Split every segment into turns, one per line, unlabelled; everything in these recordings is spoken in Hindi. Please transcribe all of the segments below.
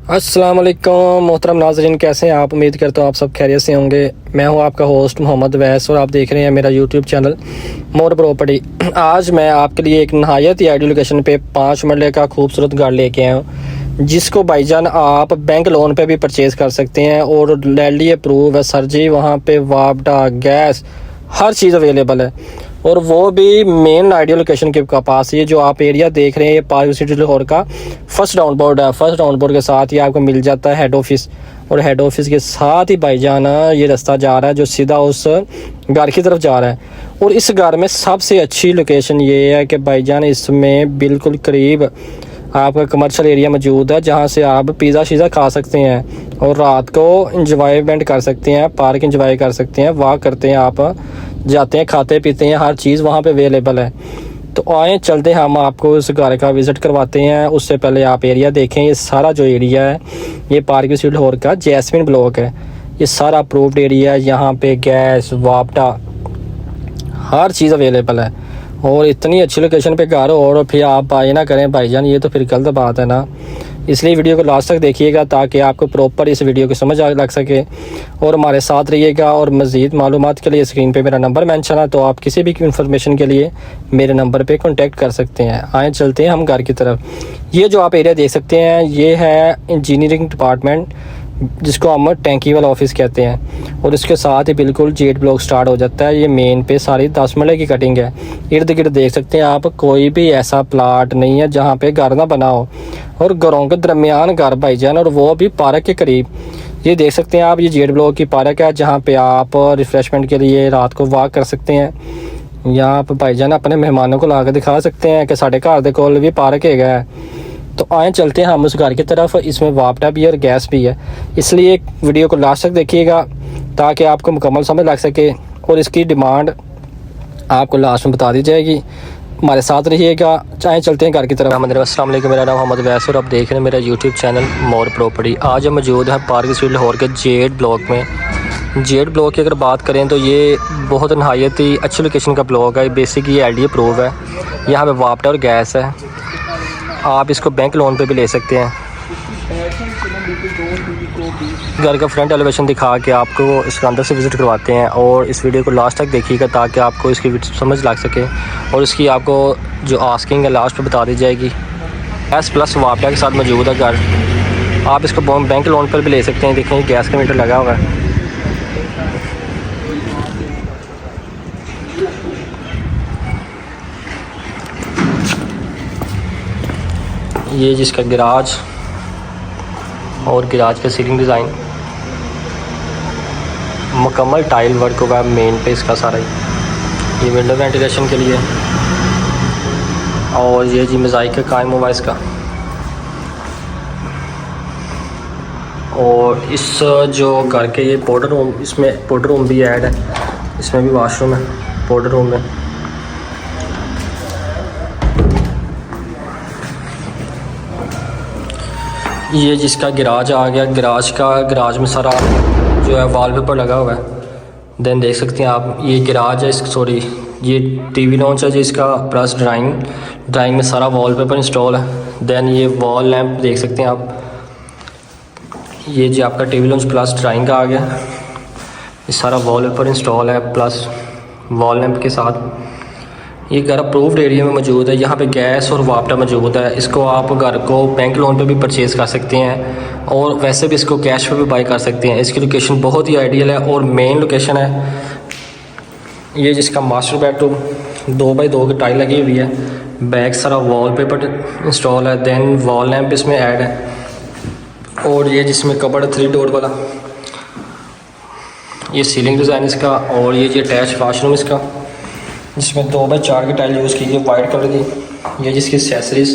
अस्सलाम वालेकुम मोहतरम नाज़रीन, कैसे हैं आप। उम्मीद करता हूँ आप सब खैरियत से होंगे। मैं हूँ आपका होस्ट मोहम्मद वैस और आप देख रहे हैं मेरा यूट्यूब चैनल मोर प्रॉपर्टी। आज मैं आपके लिए एक नहायत ही आइडियल लोकेशन पे 5 मरले का खूबसूरत घर लेके आया हूँ, जिसको भाईजान आप बैंक लोन पे भी परचेज़ कर सकते हैं और लैंडली अप्रूव है सर जी। वहाँ पे वापडा, गैस, हर चीज़ अवेलेबल है और वो भी मेन आइडियल लोकेशन के पास। ये जो आप एरिया देख रहे हैं ये पार्क सिटी लाहौर का फर्स्ट डाउन बोर्ड है। फर्स्ट डाउन बोर्ड के साथ ही आपको मिल जाता है हेड ऑफिस और हेड ऑफिस के साथ ही भाईजान ये रास्ता जा रहा है जो सीधा उस घर की तरफ जा रहा है। और इस घर में सबसे अच्छी लोकेशन ये है कि भाईजान इसमें बिल्कुल करीब आपका कमर्शियल एरिया मौजूद है जहाँ से आप पिज़्ज़ा शीज़ा खा सकते हैं और रात को इंजॉयमेंट कर सकते हैं, पार्क इंजॉय कर सकते हैं, वॉक करते हैं, आप जाते हैं, खाते पीते हैं, हर चीज़ वहाँ पे अवेलेबल है। तो आए चलते हैं, हम आपको उस घर का विज़िट करवाते हैं। उससे पहले आप एरिया देखें। ये सारा जो एरिया है ये पार्क सिटी लाहौर का जैस्मिन ब्लॉक है। ये सारा अप्रूव्ड एरिया है। यहाँ पे गैस, वापडा, हर चीज़ अवेलेबल है और इतनी अच्छी लोकेशन पे घर हो और फिर आप बाय ना करें भाईजान, ये तो फिर गलत बात है ना। इसलिए वीडियो को लास्ट तक देखिएगा ताकि आपको प्रॉपर इस वीडियो की समझ लग सके और हमारे साथ रहिएगा। और मज़ीद मालूमात के लिए स्क्रीन पे मेरा नंबर मेंशन है, तो आप किसी भी इन्फॉर्मेशन के लिए मेरे नंबर पे कांटेक्ट कर सकते हैं। आए चलते हैं हम घर की तरफ। ये जो आप एरिया देख सकते हैं ये है इंजीनियरिंग डिपार्टमेंट, जिसको हम टैंकी वाला ऑफिस कहते हैं। और इसके साथ ही बिल्कुल जेट ब्लॉक स्टार्ट हो जाता है। ये मेन पे सारी 10 मरले की कटिंग है। इर्द गिर्द देख सकते हैं आप, कोई भी ऐसा प्लाट नहीं है जहाँ पे घर ना बना हो और घरों के दरमियान घर भाईजान, और वो भी पार्क के करीब। ये देख सकते हैं आप, ये जेट ब्लॉक की पार्क है जहाँ पे आप रिफ्रेशमेंट के लिए रात को वॉक कर सकते हैं। यहाँ पर भाईजान अपने मेहमानों को ला कर दिखा सकते हैं कि साढ़े घर के कोल भी पार्क है। तो आए चलते हैं हम उस घर की तरफ। इसमें वापडा भी है और गैस भी है, इसलिए वीडियो को लास्ट तक देखिएगा ताकि आपको मुकम्मल समझ लग सके और इसकी डिमांड आपको लास्ट में बता दी जाएगी। हमारे साथ रहिएगा। चाहे चलते हैं घर की तरफ। अस्सलाम वालेकुम, मेरा नाम मोहम्मद वैस और आप देख रहे हैं मेरा यूट्यूब चैनल मोर प्रॉपर्टी। आज हम मौजूद हैं पार्क स्ट्रीट लाहौर के जेड ब्लॉक में। जेड ब्लॉक की अगर बात करें तो ये बहुत नहायत ही अच्छी लोकेशन का ब्लॉक है। बेसिक ये LD अप्रूव है। यहाँ पे वापडा और गैस है। आप इसको बैंक लोन पे भी ले सकते हैं। घर का फ्रंट एलिवेशन दिखा के आपको इसके अंदर से विज़िट करवाते हैं और इस वीडियो को लास्ट तक देखिएगा ताकि आपको इसकी समझ लग सके और इसकी आपको जो आस्किंग है लास्ट पे बता दी जाएगी। गैस प्लस वापडा के साथ मौजूद है घर। आप इसको बैंक लोन पर भी ले सकते हैं। देखें गैस का मीटर लगा हुआ है। ये जिसका गिराज और गिराज का सीलिंग डिज़ाइन मुकम्मल टाइल वर्क हुआ है मेन पे इसका सारा ही। ये विंडो वेंटिलेशन के लिए और ये जी मोज़ाइक का कायम हुआ इसका। और इस जो घर के ये पाउडर रूम, इसमें पाउडर रूम भी ऐड है। इसमें भी वाशरूम है पाउडर रूम में। ये जिसका गिराज आ गया, गिराज में सारा जो है वॉलपेपर लगा हुआ है। देन देख सकते हैं आप, ये गिराज है ये TV लॉन्च है जिसका प्लस ड्राइंग में सारा वॉलपेपर इंस्टॉल है। देन ये वॉल लैंप देख सकते हैं आप, ये जी आपका TV लॉन्च प्लस ड्राइंग का आ गया। ये सारा वॉलपेपर इंस्टॉल है प्लस वॉल लैंप के साथ। ये घर अप्रूव्ड एरिया में मौजूद है। यहाँ पे गैस और वापडा मौजूद है। इसको आप घर को बैंक लोन पे भी परचेज़ कर सकते हैं और वैसे भी इसको कैश पे भी बाई कर सकते हैं। इसकी लोकेशन बहुत ही आइडियल है और मेन लोकेशन है। ये जिसका मास्टर बेडरूम 2x2 की टाइल लगी हुई है। बैक सारा वॉलपेपर इंस्टॉल है। देन वॉल लैंप इसमें ऐड है और ये जिसमें कबर्ड 3 डोर वाला, ये सीलिंग डिज़ाइन इसका। और ये अटैच वाशरूम इसका जिसमें 2x4 की टाइल यूज़ की गई वाइट कलर की। ये जिसकी एक्सेसरीज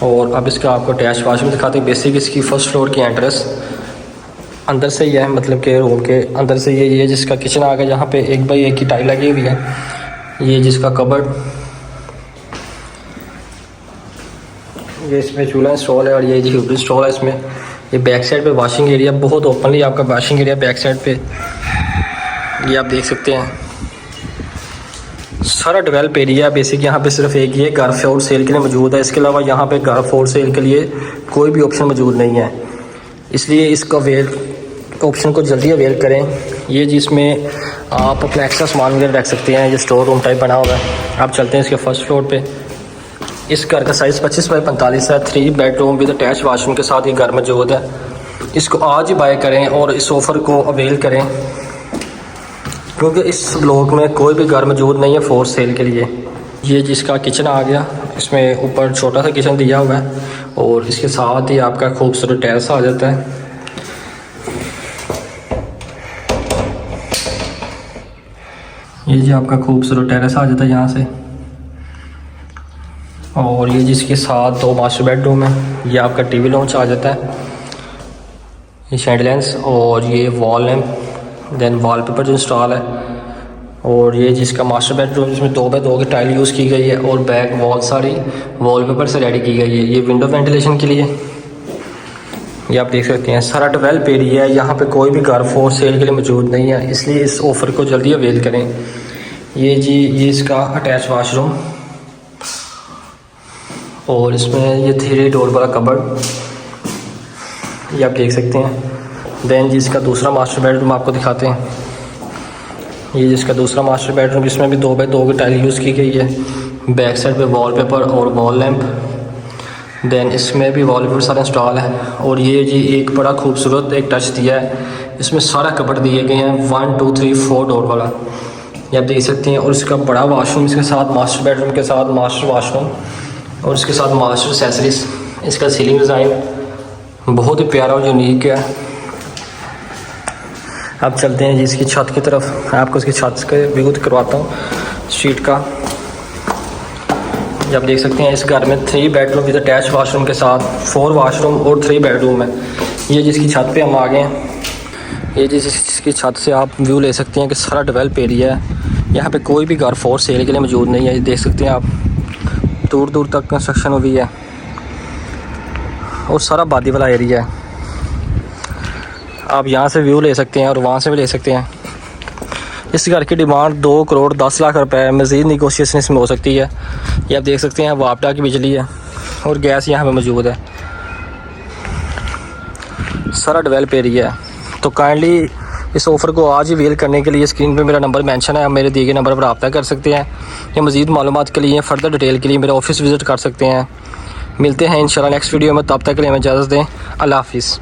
और अब इसका आपको अटैच वाशरूम दिखाते हैं। बेसिक इसकी फर्स्ट फ्लोर की एंट्रेंस अंदर से ही है, मतलब कि रूम के अंदर से ये जिसका किचन आ गया जहाँ पे 1x1 की टाइल लगी हुई है। ये जिसका कबर्ड, ये इसमें चूल्हा इंस्टॉल है और ये जी हीटर इंस्टॉल है इसमें। ये बैक साइड पे वॉशिंग एरिया, बहुत ओपनली आपका वॉशिंग एरिया बैक साइड पे ये आप देख सकते हैं। सारा डेवलप एरिया बेसिक यहाँ पे सिर्फ एक ही है, घर फॉर सेल के लिए मौजूद है। इसके अलावा यहाँ पे घर फॉर सेल के लिए कोई भी ऑप्शन मौजूद नहीं है, इसलिए इसका अवेल ऑप्शन को जल्दी अवेल करें। ये जिसमें आप अपना एक्स्ट्रा सामान वगैरह रख सकते हैं, ये स्टोर रूम टाइप बना हुआ है। आप चलते हैं इसके फर्स्ट फ्लोर पे। इस घर का साइज़ 25 बाई 45 है। 3 बेडरूम विद अटैच वाशरूम के साथ ये घर मौजूद है। इसको आज ही बाय करें और इस ऑफ़र को अवेल करें, क्योंकि इस ब्लॉक में कोई भी घर मौजूद नहीं है फॉर सेल के लिए। ये जिसका किचन आ गया, इसमें ऊपर छोटा सा किचन दिया हुआ है और इसके साथ ही आपका खूबसूरत टेरेस आ जाता है। ये जी आपका खूबसूरत टेरेस आ जाता है यहाँ से। और ये जिसके साथ 2 मास्टर बेडरूम है। ये आपका टीवी लॉन्च आ जाता है, ये शैंडलेंस और ये वॉल लैम्प, देन वॉलपेपर जो इंस्टॉल है। और ये जिसका मास्टर बेडरूम, जिसमें 2 बाई 2 की टाइल यूज़ की गई है और बैक वॉल सारी वॉलपेपर से रेडी की गई है। ये विंडो वेंटिलेशन के लिए, ये आप देख सकते हैं। सारा डेवलप एरिया है, यहाँ पे कोई भी घर फॉर सेल के लिए मौजूद नहीं है, इसलिए इस ऑफ़र को जल्दी अवेल करें। ये जी ये इसका अटैच वाशरूम और इसमें ये 3 डोर वाला कबर्ड, ये आप देख सकते हैं। देन जिसका दूसरा मास्टर बेडरूम आपको दिखाते हैं। ये जिसका दूसरा मास्टर बेडरूम, जिसमें भी 2 बाई 2 की टाइल यूज़ की गई है। बैक साइड पे वॉलपेपर और वॉल लैंप, देन इसमें भी वॉलपेपर सारा इंस्टॉल है। और ये जी एक बड़ा खूबसूरत एक टच दिया है, इसमें सारा कबर्ड दिए गए हैं 1 2 3 4 डोर वाला, ये आप देख सकते हैं। और इसका बड़ा वाशरूम इसके साथ, मास्टर बेडरूम के साथ मास्टर वाशरूम और इसके साथ मास्टर एक्सेसरीज। इसका सीलिंग डिज़ाइन बहुत ही प्यारा और यूनिक है। अब चलते हैं जी इसकी छत की तरफ, आपको इसकी छत का व्यू करवाता हूँ स्ट्रीट का। ये आप देख सकते हैं इस घर में 3 बेडरूम विद अटैच वाशरूम के साथ 4 वाशरूम और 3 बेडरूम है। ये जिसकी छत पे हम आ गए हैं। ये जिसकी छत से आप व्यू ले सकते हैं कि सारा डेवलप एरिया है, यहाँ पे कोई भी घर फॉर सेल के लिए मौजूद नहीं है। ये देख सकते हैं आप, दूर दूर तक कंस्ट्रक्शन हुई है और सारा आबादी वाला एरिया है। आप यहाँ से व्यू ले सकते हैं और वहाँ से भी ले सकते हैं। इस घर की डिमांड 2 करोड़ 10 लाख रुपए है, मज़ीद निगोशिएशन इसमें हो सकती है। ये आप देख सकते हैं वापडा की बिजली है और गैस यहाँ पे मौजूद है। सारा डेवलप एरिया है, तो काइंडली इस ऑफ़र को आज ही अवेल करने के लिए स्क्रीन पे मेरा नंबर मेंशन है, आप मेरे दिए गए नंबर पर रब्ता कर सकते हैं। या मज़ीद मालूमात के लिए, फ़र्दर डिटेल के लिए मेरा ऑफिस विज़िट कर सकते हैं। मिलते हैं इंशाल्लाह नेक्स्ट वीडियो में, तब तक के लिए हमें इजाज़त दें। अल्लाह हाफ़िज़।